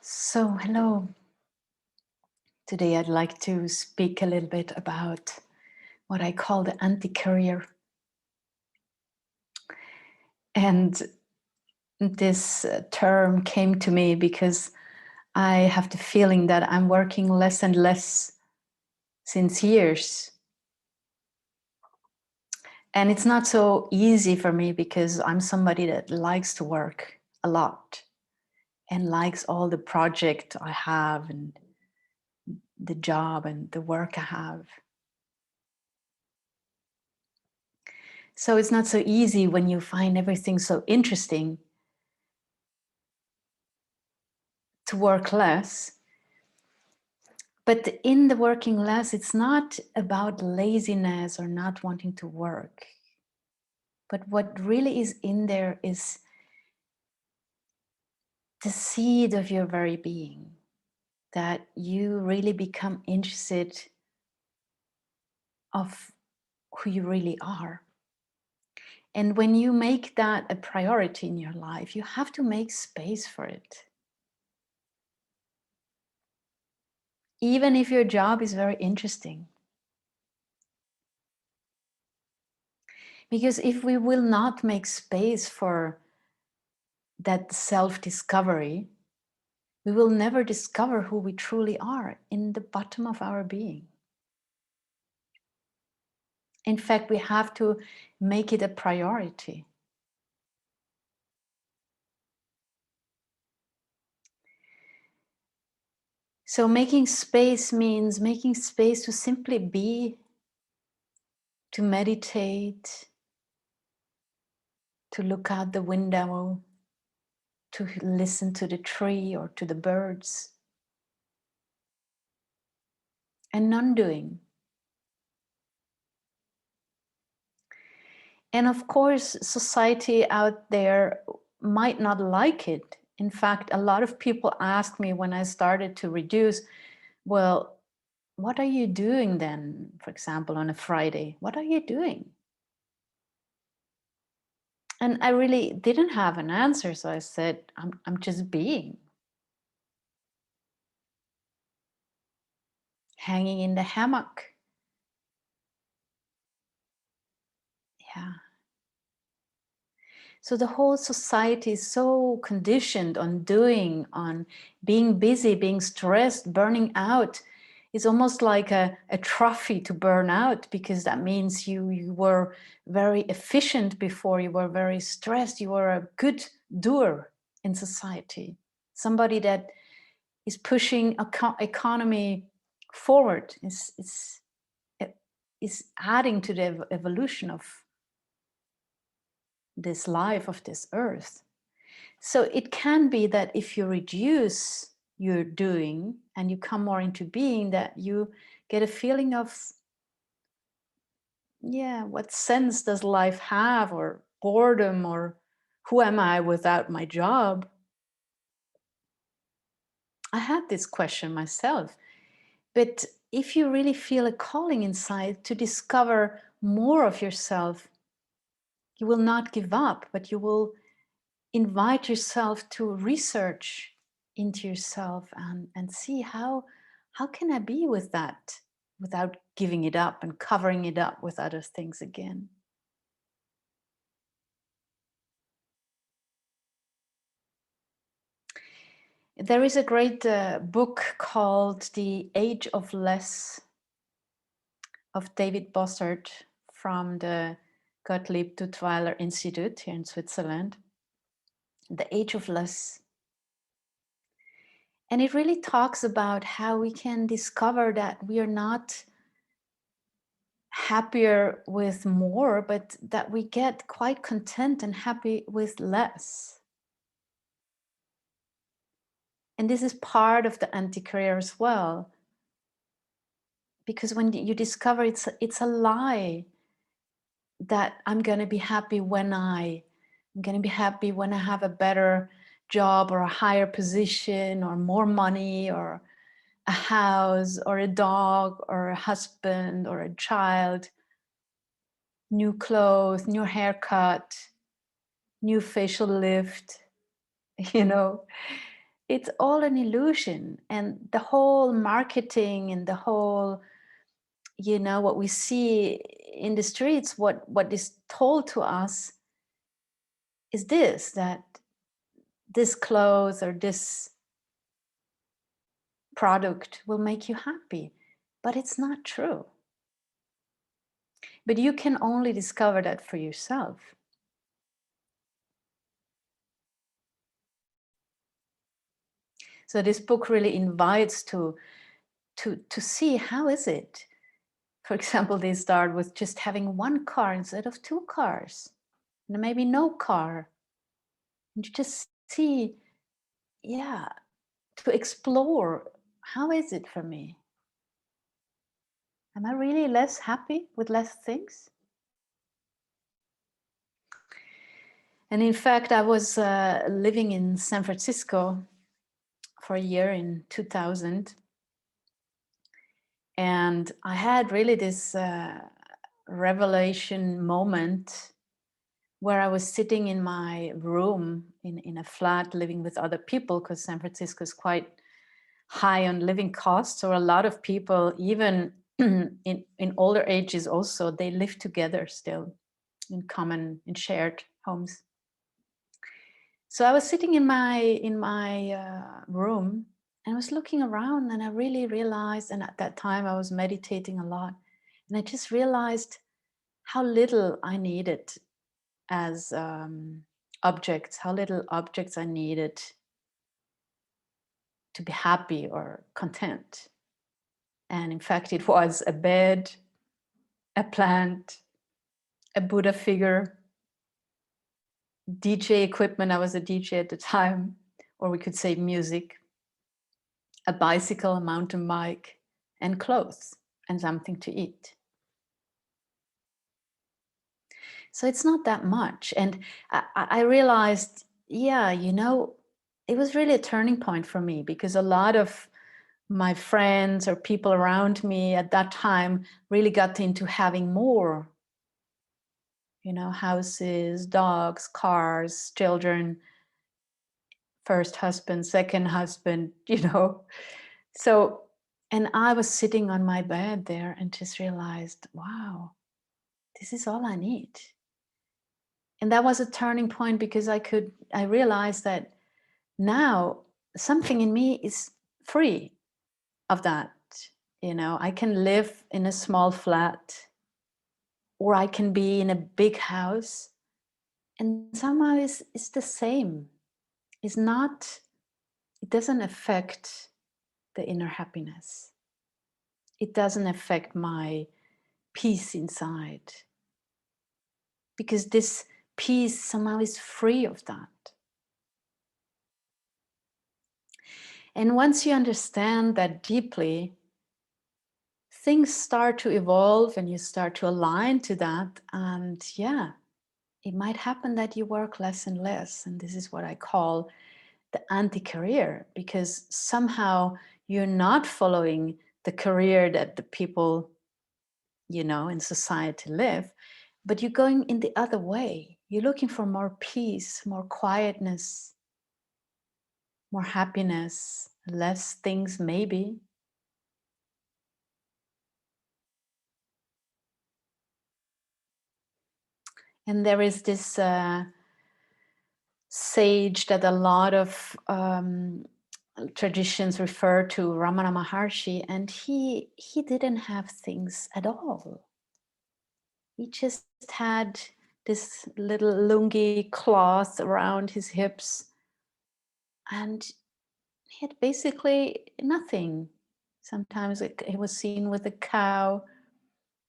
So, hello. Today I'd like to speak a little bit about what I call the anti-career. And this term came to me because I have the feeling that I'm working less and less since years. And it's not so easy for me because I'm somebody that likes to work a lot and likes all the project I have and the job and the work I have. So it's not so easy when you find everything so interesting to work less. But in the working less, it's not about laziness or not wanting to work. But what really is in there is the seed of your very being, that you really become interested of who you really are. And when you make that a priority in your life, you have to make space for it. Even if your job is very interesting. Because if we will not make space for that self-discovery, we will never discover who we truly are in the bottom of our being. In fact, we have to make it a priority. So making space means making space to simply be, to meditate, to look out the window, to listen to the tree or to the birds, and non-doing. And of course, society out there might not like it. In fact, a lot of people ask me when I started to reduce, well, what are you doing then? For example, on a Friday, what are you doing? And I really didn't have an answer. So I said, I'm just being, hanging in the hammock. Yeah. So the whole society is so conditioned on doing, on being busy, being stressed, burning out. It's almost like a trophy to burn out, because that means you were very efficient before, you were very stressed, you were a good doer in society. Somebody that is pushing economy forward, is adding to the evolution of this life, of this earth. So it can be that if you reduce your doing and you come more into being, that you get a feeling of, yeah, what sense does life have, or boredom, or who am I without my job? I had this question myself. But if you really feel a calling inside to discover more of yourself, you will not give up, but you will invite yourself to research into yourself and see how can I be with that without giving it up and covering it up with other things again. There is a great book called The Age of Less of David Bossert from the Gottlieb Duttweiler Institute here in Switzerland. The Age of Less. And it really talks about how we can discover that we are not happier with more, but that we get quite content and happy with less. And this is part of the anti-career as well. Because when you discover it's a lie that I'm going to be happy when I'm going to be happy when I have a better job or a higher position or more money or a house or a dog or a husband or a child, new clothes, new haircut, new facial lift, you know. it's all an illusion. And the whole marketing and the whole, what we see in the streets, what is told to us is this, that this clothes or this product will make you happy. But it's not true. But you can only discover that for yourself. So this book really invites to see, how is it? For example, they start with just having one car instead of two cars, and maybe no car. And you just see, yeah, to explore, how is it for me? Am I really less happy with less things? And in fact, I was living in San Francisco for a year in 2000. And I had really this revelation moment where I was sitting in my room in a flat living with other people, because San Francisco is quite high on living costs. So a lot of people, even in older ages also, they live together still in shared homes. So I was sitting in my room, and I was looking around, and I really realized, and at that time I was meditating a lot, and I just realized how little I needed as objects, how little objects I needed to be happy or content. And in fact, it was a bed, a plant, a Buddha figure, DJ equipment. I was a DJ at the time, or we could say music, a bicycle, a mountain bike, and clothes, and something to eat. So it's not that much. And I realized, yeah, it was really a turning point for me, because a lot of my friends or people around me at that time really got into having more, houses, dogs, cars, children, first husband, second husband, So, and I was sitting on my bed there and just realized, wow, this is all I need. And that was a turning point, because I realized that now something in me is free of that. I can live in a small flat, or I can be in a big house, and somehow it's the same. It's not, it doesn't affect the inner happiness. It doesn't affect my peace inside, because this peace somehow is free of that. And once you understand that deeply, things start to evolve and you start to align to that. And yeah, it might happen that you work less and less. And this is what I call the anti-career, because somehow you're not following the career that the people, in society live, but you're going in the other way. You're looking for more peace, more quietness, more happiness, less things maybe. And there is this sage that a lot of traditions refer to, Ramana Maharshi, and he didn't have things at all. He just had this little lungi cloth around his hips, and he had basically nothing. Sometimes he was seen with a cow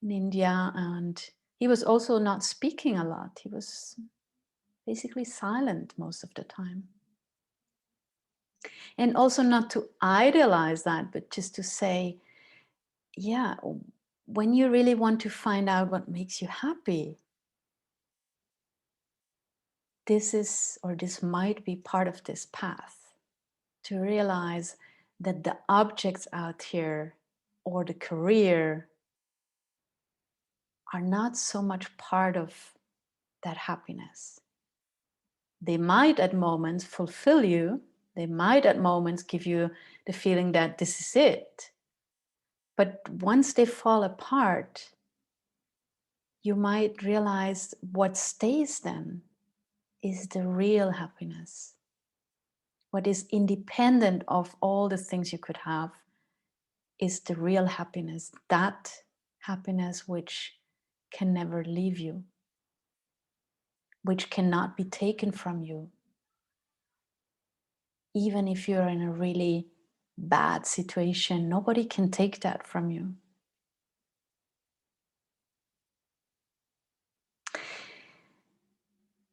in India, and he was also not speaking a lot. He was basically silent most of the time. And also not to idealize that, but just to say, yeah, when you really want to find out what makes you happy, this might be part of this path, to realize that the objects out here or the career are not so much part of that happiness. They might at moments fulfill you, They might at moments give you the feeling that this is it. But once they fall apart, you might realize what stays then is the real happiness. What is independent of all the things you could have is the real happiness, that happiness which can never leave you, which cannot be taken from you. Even if you're in a really bad situation, nobody can take that from you.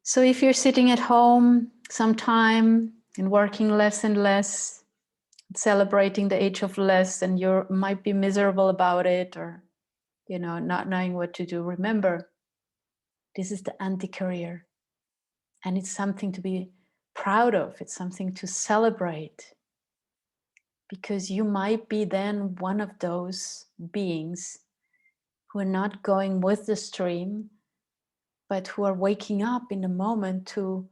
So if you're sitting at home sometime and working less and less, celebrating the age of less, and you might be miserable about it, or not knowing what to do, remember, this is the anti-career, and it's something to be proud of. It's something to celebrate, because you might be then one of those beings who are not going with the stream, but who are waking up in the moment to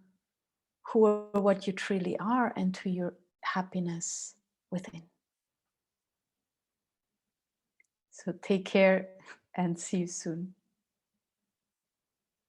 who are what you truly are and to your happiness within. So take care and see you soon.